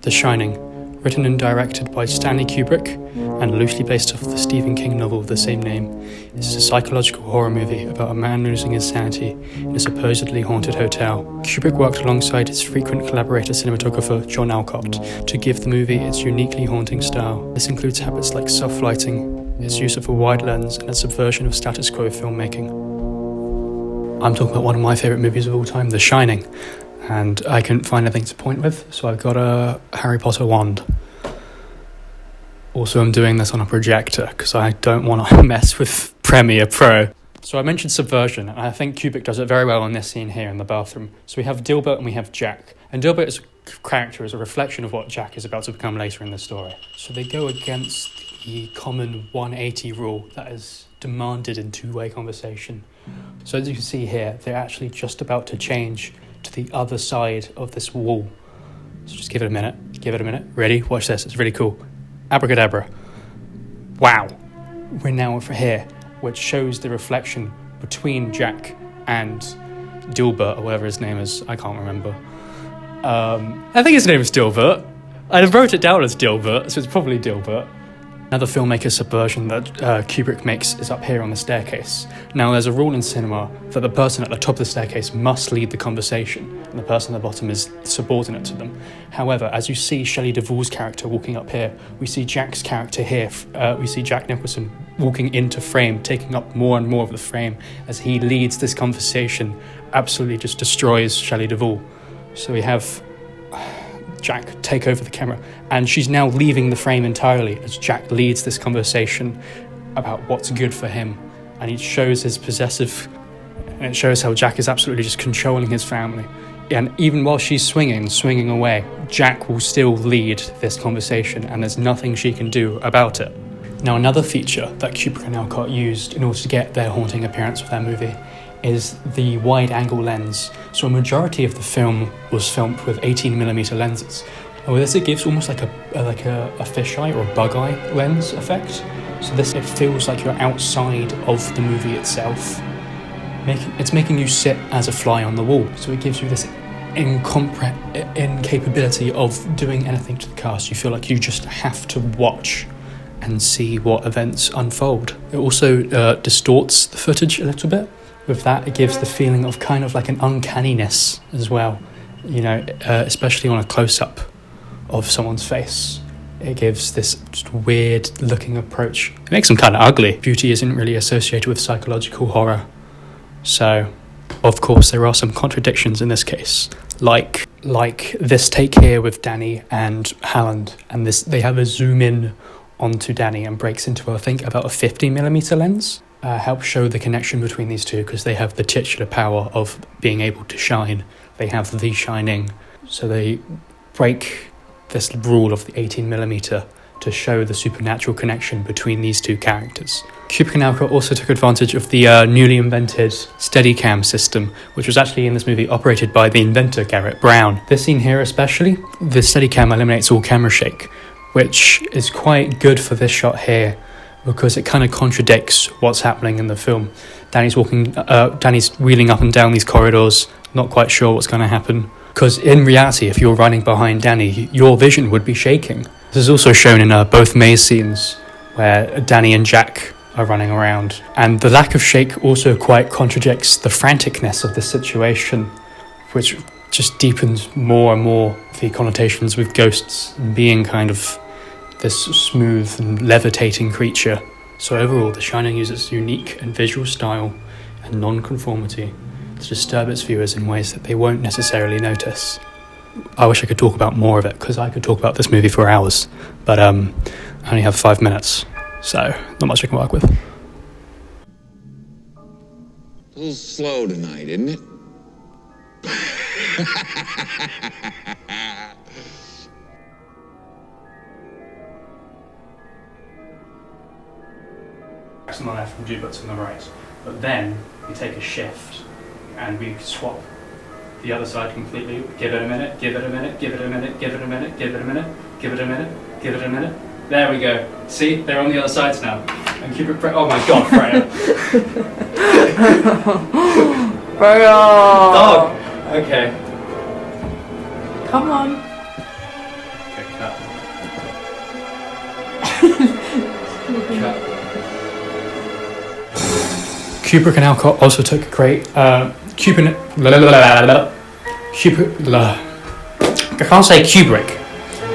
The Shining, written and directed by Stanley Kubrick and loosely based off the Stephen King novel of the same name, is a psychological horror movie about a man losing his sanity in a supposedly haunted hotel. Kubrick worked alongside his frequent collaborator cinematographer John Alcott to give the movie its uniquely haunting style. This includes habits like self-lighting, its use of a wide lens, and its subversion of status quo filmmaking. I'm talking about one of my favourite movies of all time, The Shining, and I couldn't find anything to point with, so I've got a Harry Potter wand. Also, I'm doing this on a projector because I don't want to mess with Premiere Pro. So I mentioned subversion, and I think Kubrick does it very well in this scene here in the bathroom. So we have Dilbert and we have Jack. And Dilbert's character is a reflection of what Jack is about to become later in the story. So they go against the common 180 rule that is demanded in two-way conversation. So as you can see here, they're actually just about to change to the other side of this wall. So just give it a minute. Give it a minute. Ready? Watch this. It's really cool. Abracadabra. Wow. We're now over here, which shows the reflection between Jack and Dilbert, or whatever his name is. I can't remember. I think his name is Dilbert. I wrote it down as Dilbert, so it's probably Dilbert. Another filmmaker subversion that Kubrick makes is up here on the staircase. Now, there's a rule in cinema that the person at the top of the staircase must lead the conversation, and the person at the bottom is subordinate to them. However, as you see Shelley Duvall's character walking up here, we see Jack's character here, we see Jack Nicholson walking into frame, taking up more and more of the frame as he leads this conversation, absolutely just destroys Shelley Duvall. So we have Jack take over the camera, and she's now leaving the frame entirely as Jack leads this conversation about what's good for him, and he shows his possessive, and it shows how Jack is absolutely just controlling his family. And even while she's swinging away, Jack will still lead this conversation, and there's nothing she can do about it. Now, another feature that Kubrick and Alcott used in order to get their haunting appearance of their movie is the wide-angle lens. So a majority of the film was filmed with 18mm lenses. And with this, it gives almost like a fisheye or a bug eye lens effect. So this, it feels like you're outside of the movie itself. It's making you sit as a fly on the wall. So it gives you this incapability of doing anything to the cast. You feel like you just have to watch and see what events unfold. It also distorts the footage a little bit. With that, it gives the feeling of kind of like an uncanniness as well, you know, especially on a close-up of someone's face. It gives this just weird-looking approach. It makes them kind of ugly. Beauty isn't really associated with psychological horror. So, of course, there are some contradictions in this case, like this take here with Danny and Halland, and this they have a zoom in onto Danny and breaks into, I think, about a 50mm lens. Help show the connection between these two because they have the titular power of being able to shine. They have the shining. So they break this rule of the 18mm to show the supernatural connection between these two characters. Kubrick and Alcott also took advantage of the newly invented Steadicam system, which was actually in this movie operated by the inventor Garrett Brown. This scene here especially, the Steadicam eliminates all camera shake, which is quite good for this shot here, because it kind of contradicts what's happening in the film. Danny's wheeling up and down these corridors, not quite sure what's going to happen. Because in reality, if you're running behind Danny, your vision would be shaking. This is also shown in both maze scenes, where Danny and Jack are running around. And the lack of shake also quite contradicts the franticness of the situation, which just deepens more and more the connotations with ghosts and being kind of this smooth and levitating creature. So overall, The Shining uses unique and visual style and non-conformity to disturb its viewers in ways that they won't necessarily notice. I wish I could talk about more of it, because I could talk about this movie for hours, but I only have 5 minutes, so not much I can work with. A little slow tonight, isn't it? On the left and Dubert's on the right, but then we take a shift and we swap the other side completely. Give it a minute, give it a minute, give it a minute, give it a minute, give it a minute, give it a minute, give it a minute. There we go. See, they're on the other sides now. And Kubrick, oh my god, Freya. Freya! Dog! Okay. Come on. Okay. Kubrick and Alcott also took a great I can't say Kubrick.